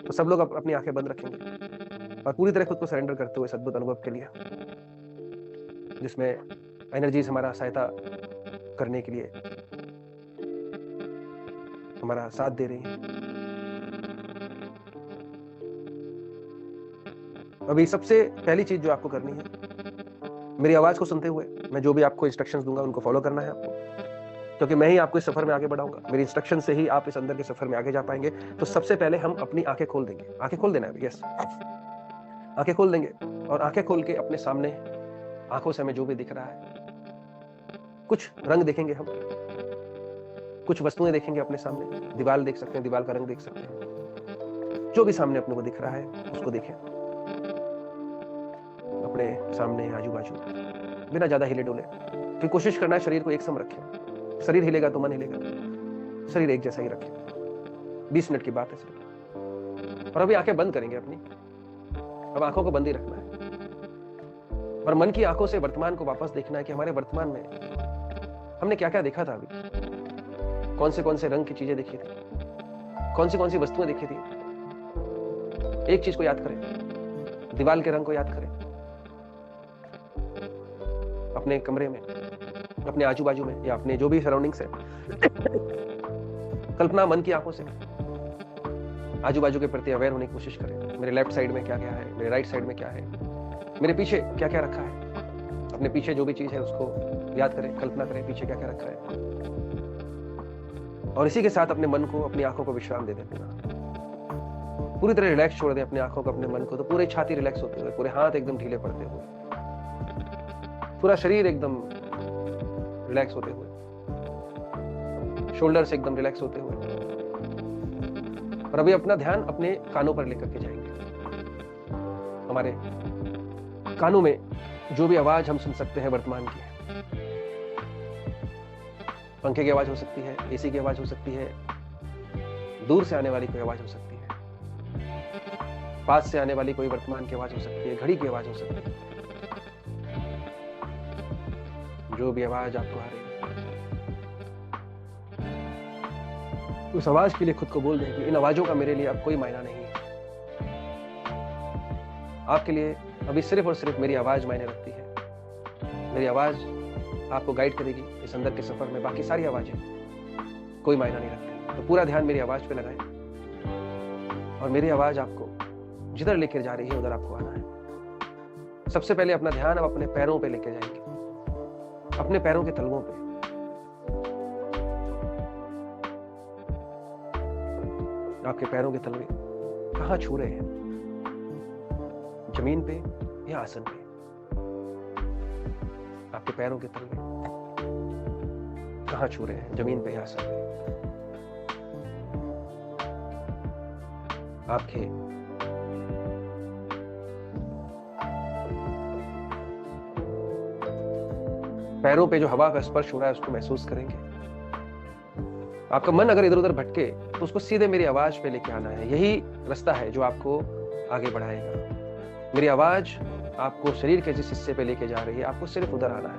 तो सब लोग अपनी आंखें बंद रखेंगे और पूरी तरह खुद को सरेंडर करते हुए अद्भुत अनुभव के लिए, जिसमें एनर्जीज हमारा सहायता करने के लिए हमारा साथ दे रही हैं। अभी सबसे पहली चीज जो आपको करनी है, मेरी आवाज को सुनते हुए मैं जो भी आपको इंस्ट्रक्शंस दूंगा उनको फॉलो करना है आपको, क्योंकि मैं ही आपको इस सफर में आगे बढ़ाऊंगा। मेरी इंस्ट्रक्शन से ही आप इस अंदर के सफर में आगे जा पाएंगे। तो सबसे पहले हम अपनी आंखें खोल देंगे। आंखें खोल देना है, यस, आंखें खोल देंगे और आंखें खोल के अपने सामने आंखों से हमें जो भी दिख रहा है, कुछ रंग देखेंगे हम, कुछ वस्तुएं देखेंगे अपने सामने। दीवार देख सकते हैं, दीवार का रंग देख सकते हैं, जो भी सामने अपने को दिख रहा है उसको देखें अपने सामने, आजू बाजू, बिना ज्यादा हिले डुले। फिर कोशिश करना है शरीर को एक सम रखें। शरीर हिलेगा तो मन हिलेगा, शरीर एक जैसा ही रखें। 20 मिनट की बात है सिर्फ। और अभी आंखें बंद करेंगे अपनी। अब आंखों को बंद ही रखना है और मन की आंखों से वर्तमान को वापस देखना है कि हमारे वर्तमान में हमने क्या क्या देखा था। अभी कौन से रंग की चीजें देखी थी, कौन सी वस्तुएं देखी थी। एक चीज को याद करें, दीवार के रंग को याद करें। अपने कमरे में, अपने आजू बाजू में या अपने जो भी सराउंडिंग्स है, कल्पना मन की आंखों से आजू बाजू के प्रति अवेयर होने की कोशिश करें। मेरे लेफ्ट साइड में क्या क्या है, मेरे राइट साइड में क्या है, मेरे पीछे क्या क्या रखा है। अपने पीछे जो भी चीज है उसको याद करें, कल्पना करें पीछे क्या क्या रखा है। और इसी के साथ अपने मन को, अपनी आंखों को विश्राम दे दें। पूरी तरह रिलैक्स छोड़ दें अपनी आंखों को, अपने मन को। तो पूरी छाती रिलैक्स होते हुए, पूरे हाथ एकदम ढीले पड़ते हुए, पूरा शरीर एकदम रिलैक्स होते हुए, शोल्डर से एकदम रिलैक्स होते हुए। और अभी अपना ध्यान अपने कानों पर लेकर के जाएंगे। हमारे कानों में जो भी आवाज हम सुन सकते हैं वर्तमान की, पंखे की आवाज हो सकती है, एसी की आवाज हो सकती है, दूर से आने वाली कोई आवाज हो सकती है, पास से आने वाली कोई वर्तमान की आवाज हो सकती है, घड़ी की आवाज हो सकती है। जो भी आवाज आपको आ रही है, उस आवाज के लिए खुद को बोल दें कि इन आवाजों का मेरे लिए अब कोई मायना नहीं है। आपके लिए अभी सिर्फ और सिर्फ मेरी आवाज मायने रखती है। मेरी आवाज आपको गाइड करेगी इस अंदर के सफर में। बाकी सारी आवाजें कोई मायना नहीं रखती। तो पूरा ध्यान मेरी आवाज पे लगाएं और मेरी आवाज आपको जिधर लेकर जा रही है उधर आपको आना है। सबसे पहले अपना ध्यान अब अपने पैरों पे लेकर जाएंगे, अपने पैरों के तलवों पे। आपके पैरों के तलवे कहां छू रहे हैं, जमीन पे या आसन पे? आपके पैरों के तलवे कहां छू रहे हैं, जमीन पे या आसन पे? आपके पैरों पे जो हवा का स्पर्श हो रहा है उसको महसूस करेंगे। आपका मन अगर इधर उधर भटके तो उसको सीधे मेरी आवाज पे लेके आना है। यही रास्ता है जो आपको आगे बढ़ाएगा। मेरी आवाज आपको शरीर के जिस हिस्से पे लेके जा रही है, आपको सिर्फ उधर आना है।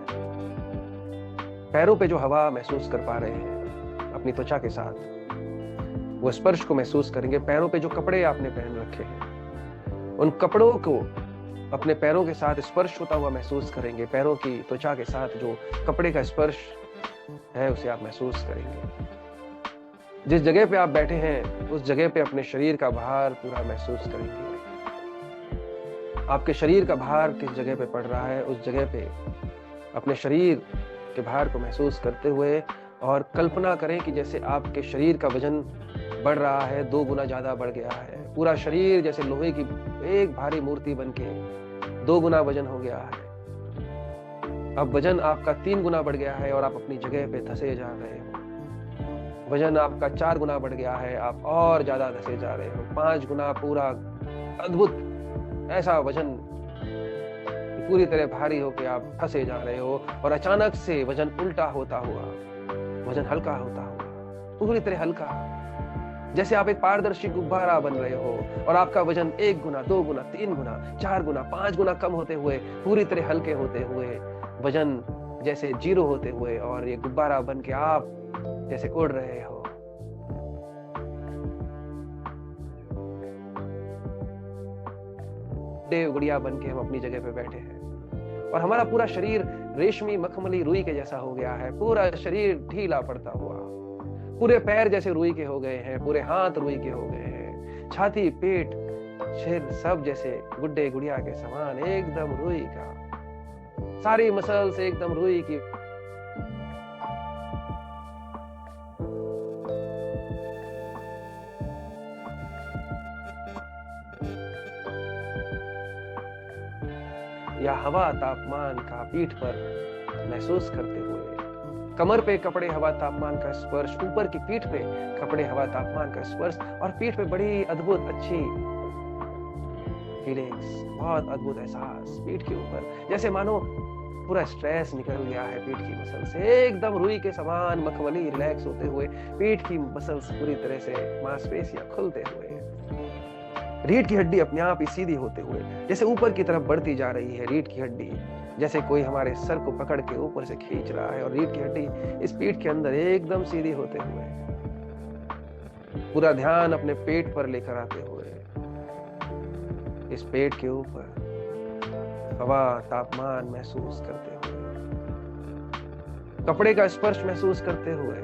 पैरों पे जो हवा महसूस कर पा रहे हैं अपनी त्वचा के साथ, वो स्पर्श को महसूस करेंगे। पैरों पे जो कपड़े आपने पहन रखे हैं, उन कपड़ों को अपने पैरों के साथ स्पर्श होता हुआ महसूस करेंगे। पैरों की त्वचा के साथ जो कपड़े का स्पर्श है उसे आप महसूस करेंगे। जिस जगह पे आप बैठे हैं उस जगह पे अपने शरीर का भार पूरा महसूस करेंगे। आपके शरीर का भार किस जगह पे पड़ रहा है, उस जगह पे अपने शरीर के भार को महसूस करते हुए और कल्पना करें कि जैसे आपके शरीर का वजन बढ़ रहा है, 2 गुना ज्यादा बढ़ गया है। पूरा शरीर जैसे लोहे की एक भारी मूर्ति बनके 2 गुना वजन हो गया है। अब वजन आपका 3 गुना बढ़ गया है और आप अपनी जगह पे धसे जा रहे हो। वजन आपका 4 गुना बढ़ गया है, आप और ज्यादा धसे जा रहे हो। 5 गुना पूरा अद्भुत ऐसा वजन पूरी तरह भारी होकर आप फंसे जा रहे हो और अचानक से वजन उल्टा होता हुआ, वजन हल्का होता हुआ, पूरी तरह हल्का, जैसे आप एक पारदर्शी गुब्बारा बन रहे हो और आपका वजन 1 गुना, 2 गुना, 3 गुना, 4 गुना, 5 गुना कम होते हुए, पूरी तरह हल्के होते हुए, वजन जैसे 0 होते हुए और ये गुब्बारा बन के आप जैसे उड़ रहे हो। गुड्डे गुड़िया बन के हम अपनी जगह पे बैठे हैं और हमारा पूरा शरीर रेशमी मखमली रुई के जैसा हो गया है, पूरा शरीर ढीला पड़ता हुआ, पूरे पैर जैसे रुई के हो गए हैं, पूरे हाथ रुई के हो गए हैं, छाती पेट सिर सब जैसे गुड्डे गुड़िया के समान एकदम रुई का, सारी मसल्स एकदम रुई की। या हवा तापमान का पीठ पर महसूस करते हुए, कमर पे कपड़े हवा तापमान का स्पर्श, ऊपर की पीठ पे कपड़े हवा तापमान का स्पर्श और पीठ पे बड़ी अद्भुत अच्छी फीलिंग्स, बहुत अद्भुत एहसास पीठ के ऊपर, जैसे मानो पूरा स्ट्रेस निकल गया है पीठ की मसल से, एकदम रुई के समान मखमली रिलैक्स होते हुए पीठ की मसल्स पूरी तरह से मांसपेशियां खुलते हुए, रीढ़ की हड्डी अपने आप ही सीधी होते हुए जैसे ऊपर की तरफ बढ़ती जा रही है रीढ़ की हड्डी, जैसे कोई हमारे सर को पकड़ के ऊपर से खींच रहा है और रीढ़ की हड्डी इस पीठ के अंदर एकदम सीधी होते हुए, पूरा ध्यान अपने पेट पर लेकर आते हुए, इस पेट के ऊपर हवा तापमान महसूस करते हुए, कपड़े का स्पर्श महसूस करते हुए,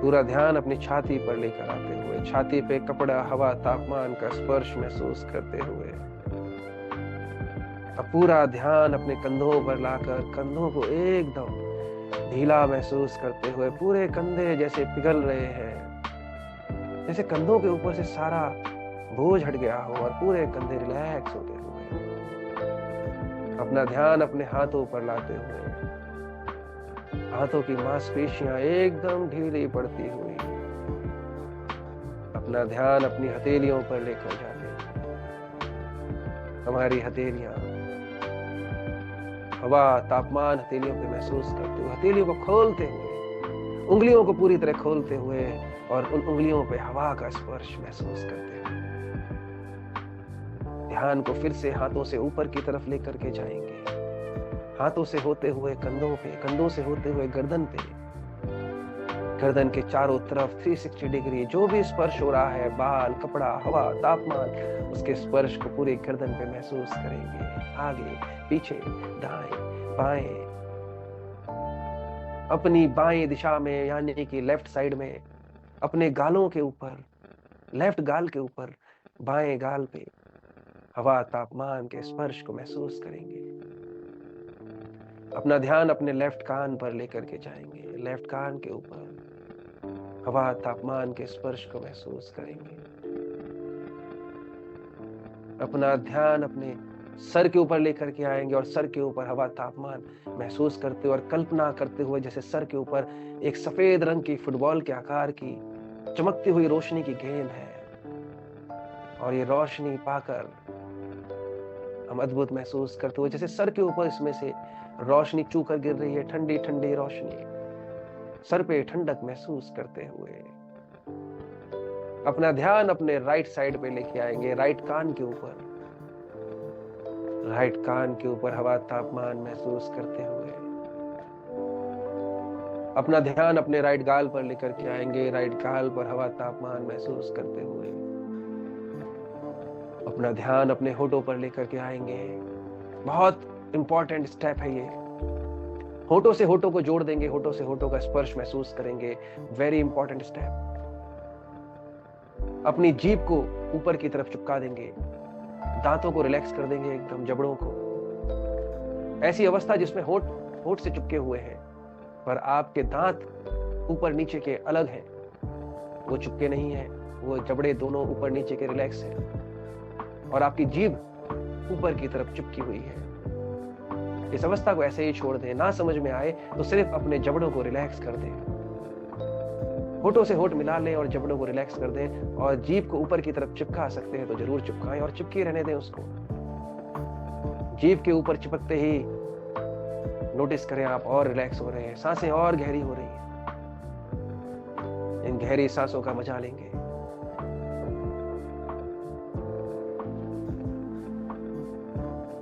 पूरा ध्यान अपनी छाती पर लेकर आते हुए, छाती पे कपड़ा हवा तापमान का स्पर्श महसूस करते हुए, अब पूरा ध्यान अपने कंधों पर लाकर कंधों को एकदम ढीला महसूस करते हुए, पूरे कंधे जैसे पिघल रहे हैं, जैसे कंधों के ऊपर से सारा बोझ हट गया हो और पूरे कंधे रिलैक्स होते हुए, अपना ध्यान अपने हाथों पर लाते हुए, हाथों की मांसपेशियां एकदम ढीली पड़ती हुई, अपना ध्यान अपनी हथेलियों पर लेकर जाते हुए, हमारी हथेलियां हवा तापमान हथेलियों पे महसूस करते हुए, हथेलियों को खोलते हुए, उंगलियों को पूरी तरह खोलते हुए और उन उंगलियों पे हवा का स्पर्श महसूस करते हुए, ध्यान को फिर से हाथों से ऊपर की तरफ लेकर के जाएंगे, हाथों से होते हुए कंधों पे, कंधों से होते हुए गर्दन पे, गर्दन के चारों तरफ 360 डिग्री जो भी स्पर्श हो रहा है, बाल कपड़ा हवा तापमान, उसके स्पर्श को पूरी गर्दन पे महसूस करेंगे, आगे पीछे दाएं बाएं, अपनी बाएं दिशा में यानी कि लेफ्ट साइड में, अपने गालों के ऊपर, लेफ्ट गाल के ऊपर, बाएं गाल पे हवा तापमान के स्पर्श को महसूस करेंगे, अपना ध्यान अपने लेफ्ट कान पर लेकर के जाएंगे, लेफ्ट कान के ऊपर हवा तापमान के स्पर्श को महसूस करेंगे, अपना ध्यान अपने सर के ऊपर लेकर के आएंगे और सर के ऊपर हवा तापमान महसूस करते हुए और कल्पना करते हुए जैसे सर के ऊपर एक सफेद रंग की फुटबॉल के आकार की चमकती हुई रोशनी की गेंद है और ये रोशनी पाकर हम अद्भुत महसूस करते हुए जैसे सर के ऊपर इसमें से रोशनी चूकर गिर रही है, ठंडी ठंडी रोशनी, सर पे ठंडक महसूस करते हुए अपना ध्यान अपने राइट साइड पे लेके आएंगे, राइट कान के ऊपर, राइट कान के ऊपर हवा तापमान महसूस करते हुए अपना ध्यान अपने राइट गाल पर लेकर के आएंगे, राइट गाल पर हवा तापमान महसूस करते हुए अपना ध्यान अपने होठों पर लेकर के आएंगे। बहुत इंपॉर्टेंट स्टेप है ये, होठों से होठों को जोड़ देंगे, होठों से होठों का स्पर्श महसूस करेंगे, वेरी इंपॉर्टेंट स्टेप। अपनी जीभ को ऊपर की तरफ चिपका देंगे, दांतों को रिलैक्स कर देंगे एकदम, जबड़ों को, ऐसी अवस्था जिसमें होठ होठ से चिपके हुए हैं पर आपके दांत ऊपर नीचे के अलग हैं, वो चिपके नहीं है, वो जबड़े दोनों ऊपर नीचे के रिलैक्स हैं और आपकी जीभ ऊपर की तरफ चिपकी हुई है। इस अवस्था को ऐसे ही छोड़ दें, ना समझ में आए तो सिर्फ अपने जबड़ों को रिलैक्स कर दें, होठों से होठ मिला लें और जबड़ों को रिलैक्स कर दें और जीभ को ऊपर की तरफ चिपका सकते हैं तो जरूर चिपकाएं और चिपके रहने दें उसको। जीभ के ऊपर चिपकते ही नोटिस करें आप और रिलैक्स हो रहे हैं, सांसें और गहरी हो रही हैं, इन गहरी सांसों का मजा लेंगे।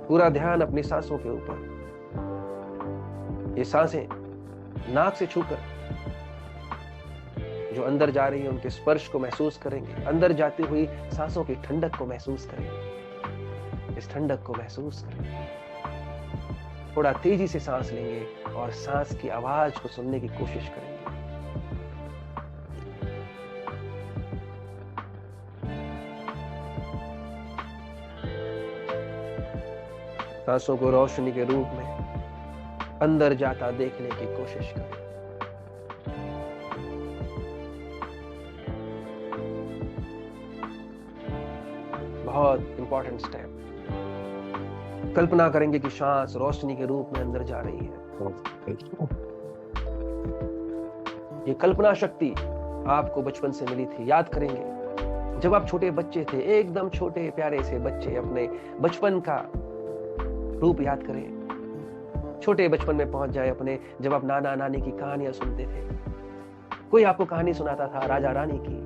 पूरा ध्यान अपनी सांसों के ऊपर, ये सांसें नाक से छूकर जो अंदर जा रही है उनके स्पर्श को महसूस करेंगे, अंदर जाती हुई सांसों की ठंडक को महसूस करेंगे। इस ठंडक को महसूस करेंगे। थोड़ा तेजी से सांस लेंगे और सांस की आवाज को सुनने की कोशिश करेंगे। सांसों को रोशनी के रूप में अंदर जाता देखने की कोशिश करें। बहुत इंपॉर्टेंट स्टेप। कल्पना करेंगे कि सांस रोशनी के रूप में अंदर जा रही है। ये कल्पना शक्ति आपको बचपन से मिली थी। याद करेंगे जब आप छोटे बच्चे थे, एकदम छोटे प्यारे से बच्चे, अपने बचपन का रूप याद करें। छोटे बचपन में पहुंच जाए अपने, जब आप नाना नानी की कहानियां सुनते थे। कोई आपको कहानी सुनाता था राजा रानी की,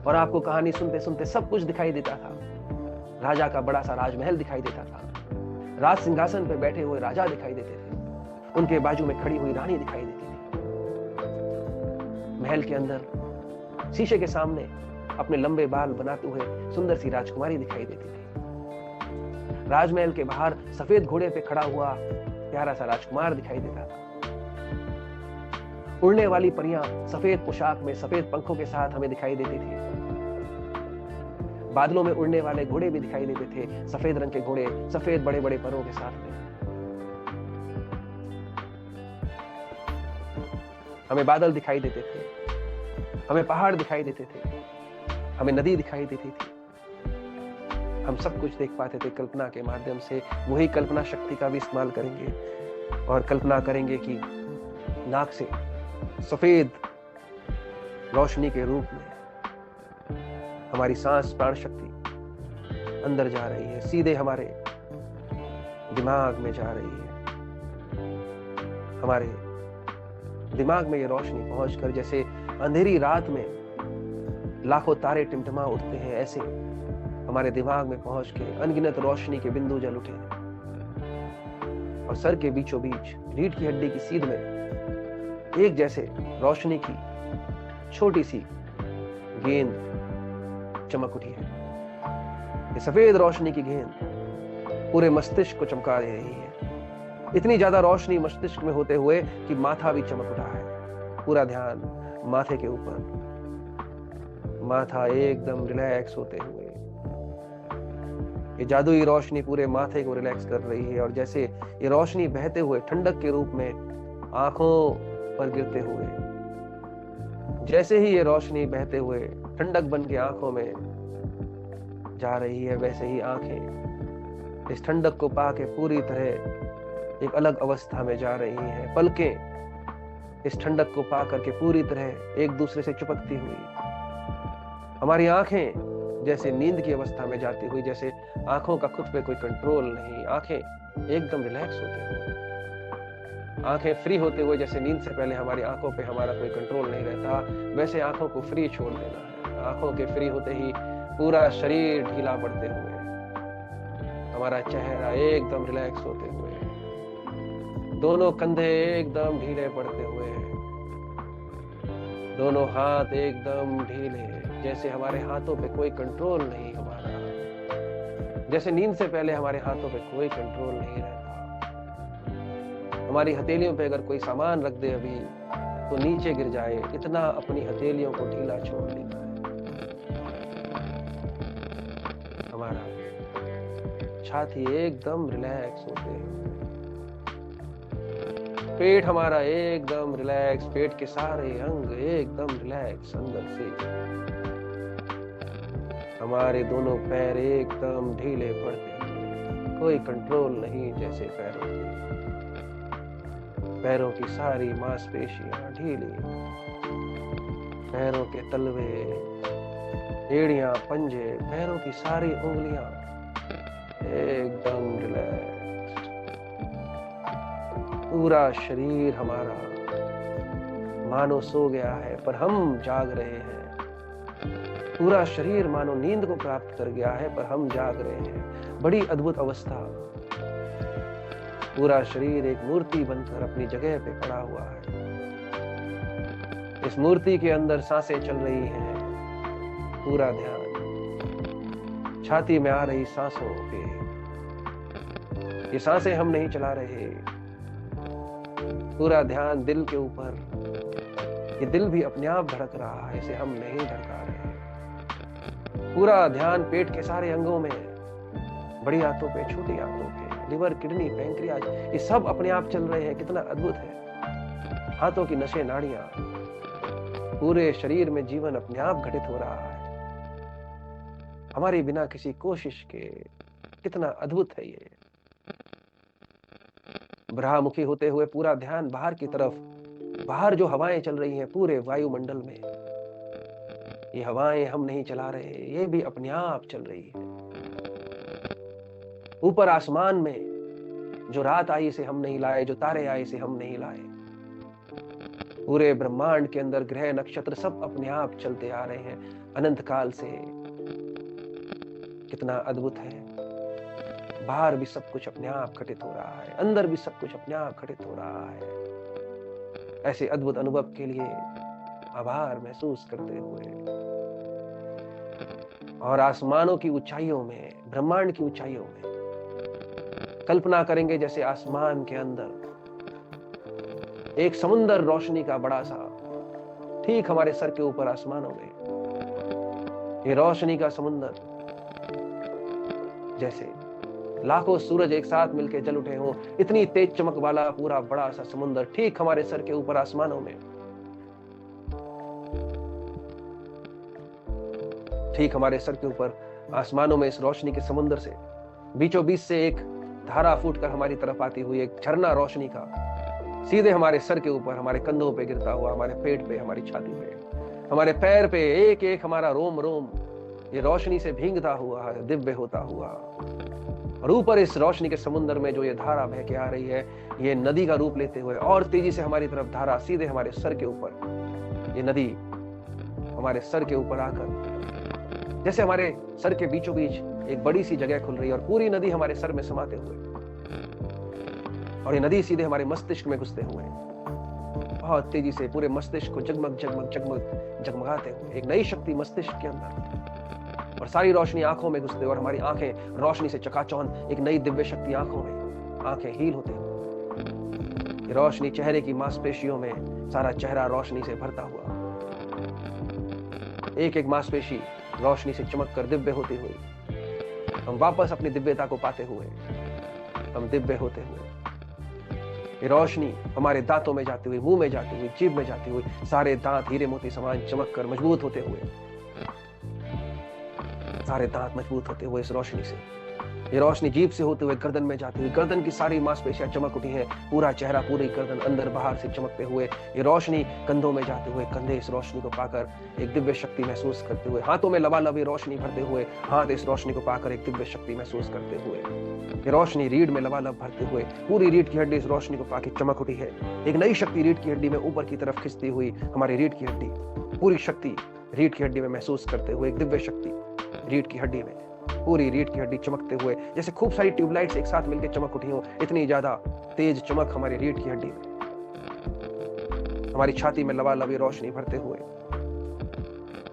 और आपको कहानी सुनते सुनते सब कुछ दिखाई देता था। राजा का बड़ा सा राजमहल दिखाई देता था, राज सिंहासन पर बैठे हुए राजा दिखाई देते थे, उनके बाजू में खड़ी हुई रानी दिखाई देती थी। महल के अंदर शीशे के सामने अपने लंबे बाल बनाते हुए सुंदर सी राजकुमारी दिखाई देती थी। राजमहल के बाहर सफेद घोड़े पे खड़ा हुआ प्यारा सा राजकुमार दिखाई देता था। उड़ने वाली परियां सफेद पोशाक में सफेद पंखों के साथ हमें दिखाई देती थी। बादलों में उड़ने वाले घोड़े भी दिखाई देते थे, सफेद रंग के घोड़े सफेद बड़े बड़े परों के साथ में। हमें बादल दिखाई देते थे, हमें पहाड़ दिखाई देते थे, हमें नदी दिखाई देती थी। हम सब कुछ देख पाते थे कल्पना के माध्यम से। वही कल्पना शक्ति का भी इस्तेमाल करेंगे और कल्पना करेंगे कि नाक से सफेद रोशनी के रूप में हमारी सांस प्राण शक्ति अंदर जा रही है, सीधे हमारे दिमाग में जा रही है। हमारे दिमाग में ये रोशनी पहुंचकर जैसे अंधेरी रात में लाखों तारे टिमटिमा उठते हैं, ऐसे हमारे दिमाग में पहुंच के अनगिनत रोशनी के बिंदु जल उठे और सर के बीचों बीच रीढ़ की हड्डी की सीध में एक जैसे रोशनी की छोटी सी गेंद चमक उठी है। ये सफेद रोशनी की गेंद पूरे मस्तिष्क को चमका रही है। इतनी ज्यादा रोशनी मस्तिष्क में होते हुए कि माथा भी चमक उठा है। पूरा ध्यान माथे के ऊपर, माथा एकदम रिलैक्स होते हुए ये जादुई रोशनी पूरे माथे को रिलैक्स कर रही है। और जैसे ये रोशनी बहते हुए ठंडक के रूप में आंखों पर गिरते हुए, जैसे ही ये रोशनी बहते हुए ठंडक बन के आंखों में जा रही है, वैसे ही आंखें इस ठंडक को पाके पूरी तरह एक अलग अवस्था में जा रही हैं। पलकें इस ठंडक को पा करके पूरी तरह एक दूसरे से चिपकती हुई, हमारी आंखें जैसे नींद की अवस्था में जाती हुई, जैसे आंखों का खुद पे कोई कंट्रोल नहीं, आंखें एकदम रिलैक्स होते हुए, आंखें फ्री होते हुए, जैसे नींद से पहले हमारी आंखों पे हमारा कोई कंट्रोल नहीं रहता, वैसे आंखों को फ्री छोड़ देना है। आंखों के फ्री होते ही पूरा शरीर ढीला पड़ते हुए, हमारा चेहरा एकदम रिलैक्स होते हुए, दोनों कंधे एकदम ढीले पड़ते हुए, दोनों हाथ एकदम ढीले, जैसे हमारे हाथों पे कोई कंट्रोल नहीं हमारा, जैसे नींद से पहले हमारे हाथों पे कोई कंट्रोल नहीं रहता। हमारी हथेलियों पे अगर कोई सामान रख दे अभी तो नीचे गिर जाए, इतना अपनी हथेलियों को ढीला छोड़ लेना है। हमारा छाती एकदम रिलैक्स होते हैं, पेट हमारा एकदम रिलैक्स, पेट के सारे अंग एकदम रिलैक्स अंदर से। हमारे दोनों पैर एकदम ढीले पड़ते हैं, कोई कंट्रोल नहीं जैसे पैरों की। पैरों की सारी मांसपेशियां ढीली, पैरों के तलवे, एड़ियां, पंजे, पैरों की सारी उंगलियां एकदम रिलैक्स। पूरा शरीर हमारा मानो सो गया है पर हम जाग रहे हैं। पूरा शरीर मानो नींद को प्राप्त कर गया है पर हम जाग रहे हैं। बड़ी अद्भुत अवस्था। पूरा शरीर एक मूर्ति बनकर अपनी जगह पे पड़ा हुआ है। इस मूर्ति के अंदर सांसें चल रही हैं, पूरा ध्यान छाती में आ रही सांसों पे। ये सांसें हम नहीं चला रहे, पूरा ध्यान दिल के ऊपर। ये दिल भी अपने आप धड़क रहा है, इसे हम नहीं धड़का रहे। पूरा ध्यान पेट के सारे अंगों में, बड़ी आंतों पे, छोटी आंतों पे, लिवर, किडनी, पैंक्रियाज, ये सब अपने आप चल रहे हैं। कितना अद्भुत है। हाथों की नसें, नाड़ियां, पूरे शरीर में जीवन अपने आप घटित हो रहा है, हमारे बिना किसी कोशिश के। कितना अद्भुत है ये। ब्रह्मुखी होते हुए पूरा ध्यान बाहर की तरफ, बाहर जो हवाएं चल रही हैं पूरे वायुमंडल में, ये हवाएं हम नहीं चला रहे, ये भी अपने आप चल रही है। ऊपर आसमान में जो रात आई इसे हम नहीं लाए, जो तारे आए इसे हम नहीं लाए। पूरे ब्रह्मांड के अंदर ग्रह, नक्षत्र सब अपने आप चलते आ रहे हैं अनंत काल से। कितना अद्भुत है। बाहर भी सब कुछ अपने आप घटित हो रहा है, अंदर भी सब कुछ अपने आप घटित हो रहा है। ऐसे अद्भुत अनुभव के लिए आभार महसूस करते हुए और आसमानों की ऊंचाइयों में, ब्रह्मांड की ऊंचाइयों में कल्पना करेंगे जैसे आसमान के अंदर एक समुंदर रोशनी का बड़ा सा, ठीक हमारे सर के ऊपर आसमानों में ये रोशनी का समुंदर, जैसे लाखों सूरज एक साथ मिलकर जल उठे हों, इतनी तेज चमक वाला पूरा बड़ा सा समुंदर ठीक हमारे सर के ऊपर आसमानों में। ठीक हमारे सर के ऊपर आसमानों में इस रोशनी के समुंदर से बीचों बीच से एक धारा फूटकर हमारी तरफ आती हुई, एक झरना रोशनी का सीधे हमारे सर के ऊपर, हमारे कंधों पे गिरता हुआ, हमारे पेट पे, हमारी छाती पे, हमारे पैर पे, एक एक हमारा रोम रोम ये रोशनी से भींगता हुआ, दिव्य होता हुआ। और ऊपर इस रोशनी के समुद्र में जो ये धारा बह के आ रही है, ये नदी का रूप लेते हुए और तेजी से हमारी तरफ धारा सीधे हमारे सर के ऊपर, ये नदी हमारे सर के ऊपर आकर जैसे हमारे सर के बीचों बीच एक बड़ी सी जगह खुल रही है और पूरी नदी हमारे सर में समाते हुए, और ये नदी सीधे हमारे मस्तिष्क में घुसते हुए बहुत तेजी से पूरे मस्तिष्क को जगमग जगमग जगमग जगमगाते हुए एक नई शक्ति मस्तिष्क के अंदर, और सारी रोशनी आंखों में घुसते और हमारी आंखें रोशनी से चकाचौंध, एक नई दिव्य शक्ति आंखों में, आंखें हील होते हुए रोशनी चेहरे की मांसपेशियों में, सारा चेहरा रोशनी से भरता हुआ, एक एक मांसपेशी रोशनी से चमक कर दिव्य होती हुई, हम वापस अपनी दिव्यता को पाते हुए, हम दिव्य होते हुए, ये रोशनी हमारे दांतों में जाती हुई, मुंह में जाती हुई, जीभ में जाती हुई, सारे दांत हीरे मोती समान चमक कर मजबूत होते हुए, सारे दांत मजबूत होते हुए इस रोशनी से, ये रोशनी जीभ से होते हुए गर्दन में जाती हुई, गर्दन की सारी मांसपेशियां चमक उठी हैं, पूरा चेहरा, पूरी गर्दन अंदर बाहर से चमकते हुए, ये रोशनी कंधों में जाते हुए, कंधे इस रोशनी को पाकर एक दिव्य शक्ति महसूस करते हुए, हाथों में लबालब ये रोशनी भरते हुए, हाथ इस रोशनी को पाकर एक दिव्य शक्ति महसूस करते हुए, ये रोशनी रीढ़ में लबालब भरते हुए, पूरी रीढ़ की हड्डी इस रोशनी को पाकर चमक उठी है, एक नई शक्ति रीढ़ की हड्डी में ऊपर की तरफ खिंचती हुई, हमारी रीढ़ की हड्डी, पूरी शक्ति रीढ़ की हड्डी में महसूस करते हुए, एक दिव्य शक्ति रीढ़ की हड्डी में, पूरी रीढ़ की हड्डी चमकते हुए, जैसे खूब सारी ट्यूबलाइट्स एक साथ मिलकर चमक उठी हो, इतनी ज्यादा तेज चमक हमारी रीढ़ की हड्डी में, हमारी छाती में लबालब रोशनी भरते हुए,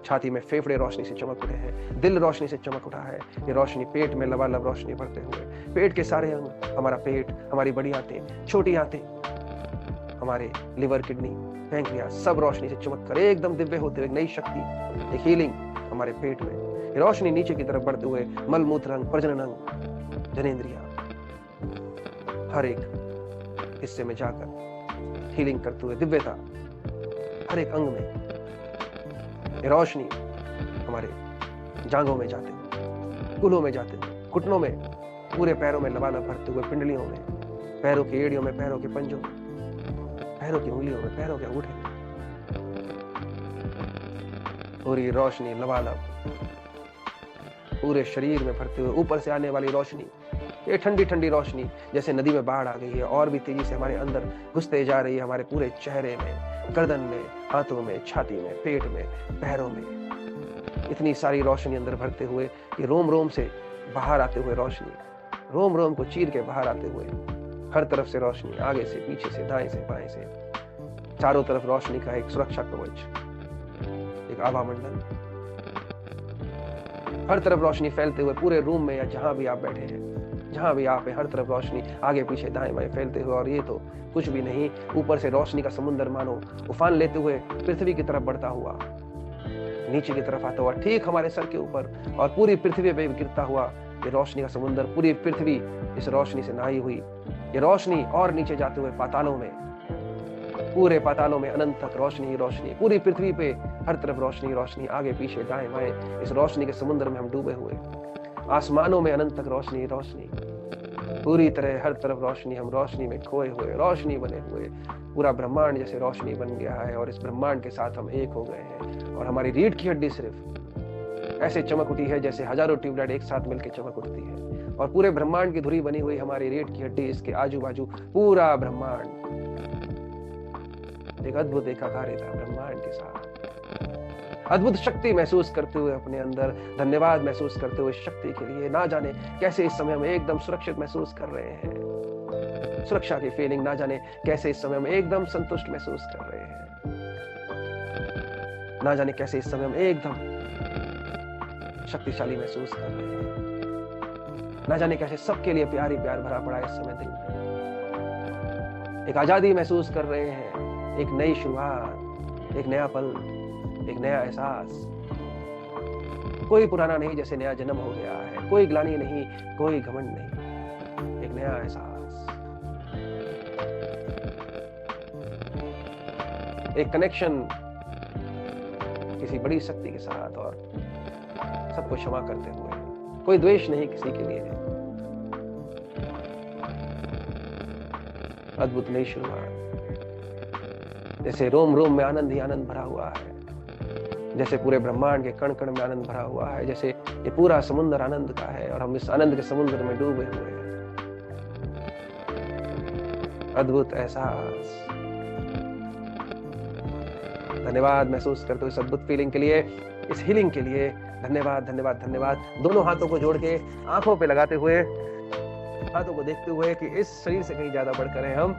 छाती में फेफड़े रोशनी से चमक उठे हैं, दिल रोशनी से चमक उठा है, ये रोशनी पेट में लबालब रोशनी भरते हुए, पेट के सारे अंग, हमारा पेट, हमारी बड़ी आंतें, छोटी आंतें, हमारे लिवर, किडनी, पैंक्रियाज सब रोशनी से चमक कर एकदम दिव्य होते हुए, नई शक्ति, एक हीलिंग हमारे पेट में, रोशनी नीचे की तरफ बढ़ते हुए मल मूत्र अंग, प्रजनन अंग, जनेंद्रिया, हर एक हिस्से में जाकर हीलिंग करते हुए दिव्यता हर एक अंग में, ये रोशनी हमारे जांघों में जाते हुए, कूल्हों में जाते हुए, घुटनों में, पूरे पैरों में लबालब भरते हुए, पिंडलियों में, पैरों की एड़ियों में, पैरों के पंजों में, पैरों की उंगलियों में, पैरों के अंगूठे में, पूरी रोशनी लबालब पूरे शरीर में भरते हुए, ऊपर से आने वाली रोशनी, ये ठंडी ठंडी रोशनी जैसे नदी में बाढ़ आ गई है और भी तेजी से हमारे अंदर घुसते जा रही है, हमारे पूरे चेहरे में, गर्दन में, हाथों में, छाती में, पेट में, पैरों में, इतनी सारी रोशनी अंदर भरते हुए कि रोम रोम से बाहर आते हुए रोशनी, रोम रोम को चीर के बाहर आते हुए, हर तरफ से रोशनी, आगे से, पीछे से, दाएं से, बाएं से, चारों तरफ रोशनी का एक सुरक्षा कवच, एक आभा मंडल, हर तरफ रोशनी फैलते हुए पूरे रूम में या जहां भी आप बैठे हैं, जहां भी आप हैं, हर तरफ रोशनी आगे पीछे दाएं बाएं फैलते हुए। और ये तो कुछ भी नहीं, ऊपर से रोशनी का समुद्र मानो उफान लेते हुए पृथ्वी की तरफ बढ़ता हुआ, नीचे की तरफ आता हुआ ठीक हमारे सर के ऊपर, और पूरी पृथ्वी पे गिरता हुआ ये रोशनी का समुद्र। पूरी पृथ्वी इस रोशनी से नहाई हुई, ये रोशनी और नीचे जाते हुए पातालों में, पूरे पातालों में अनंत तक रोशनी ही रोशनी, पूरी पृथ्वी पे हर तरफ रोशनी रोशनी, आगे पीछे दाएं बाएं इस रोशनी के समुद्र में हम डूबे हुए। आसमानों में अनंत तक रोशनी रोशनी, पूरी तरह हर तरफ रोशनी, हम रोशनी में खोए हुए, रोशनी बने हुए। पूरा ब्रह्मांड जैसे रोशनी बन गया है और इस ब्रह्मांड के साथ हम एक हो गए हैं। और हमारी रीढ़ की हड्डी सिर्फ ऐसे चमक उठी है जैसे हजारों ट्यूबलाइट एक साथ मिलकर चमक उठती है। और पूरे ब्रह्मांड की धुरी बनी हुई हमारी रीढ़ की हड्डी, इसके आजू बाजू पूरा ब्रह्मांड एक अद्भुत एकाकारिता ब्रह्मांड के साथ, अद्भुत शक्ति महसूस करते हुए अपने अंदर, धन्यवाद महसूस करते हुए शक्ति के लिए। ना जाने कैसे इस समय हम एकदम सुरक्षित महसूस कर रहे हैं, सुरक्षा की फीलिंग, ना जाने कैसे इस समय हम एकदम संतुष्ट महसूस कर रहे हैं, ना जाने कैसे इस समय हम एकदम शक्तिशाली महसूस कर रहे हैं, ना जाने कैसे सबके लिए प्यार ही प्यार भरा पड़ा है इस समय दिल में। एक आजादी महसूस कर रहे हैं, एक नई शुरुआत, एक नया पल, एक नया एहसास। कोई पुराना नहीं, जैसे नया जन्म हो गया है, कोई ग्लानि नहीं, कोई घमंड नहीं, एक नया एहसास, एक कनेक्शन किसी बड़ी शक्ति के साथ, और सबको क्षमा करते हुए, कोई द्वेष नहीं किसी के लिए। अद्भुत नई शुरुआत, जैसे रोम रोम में आनंद ही आनंद भरा हुआ है, जैसे पूरे ब्रह्मांड के कण कण में आनंद भरा हुआ है, जैसे ये पूरा समुद्र आनंद का है और हम इस आनंद के समुद्र में डूबे हुए हैं। अद्भुत एहसास, धन्यवाद महसूस करते हुए इस अद्भुत फीलिंग के लिए, इस हीलिंग के लिए धन्यवाद धन्यवाद धन्यवाद। दोनों हाथों को जोड़ के आंखों पे लगाते हुए, हाथों को देखते हुए कि इस शरीर से कहीं ज्यादा बढ़कर हैं हम।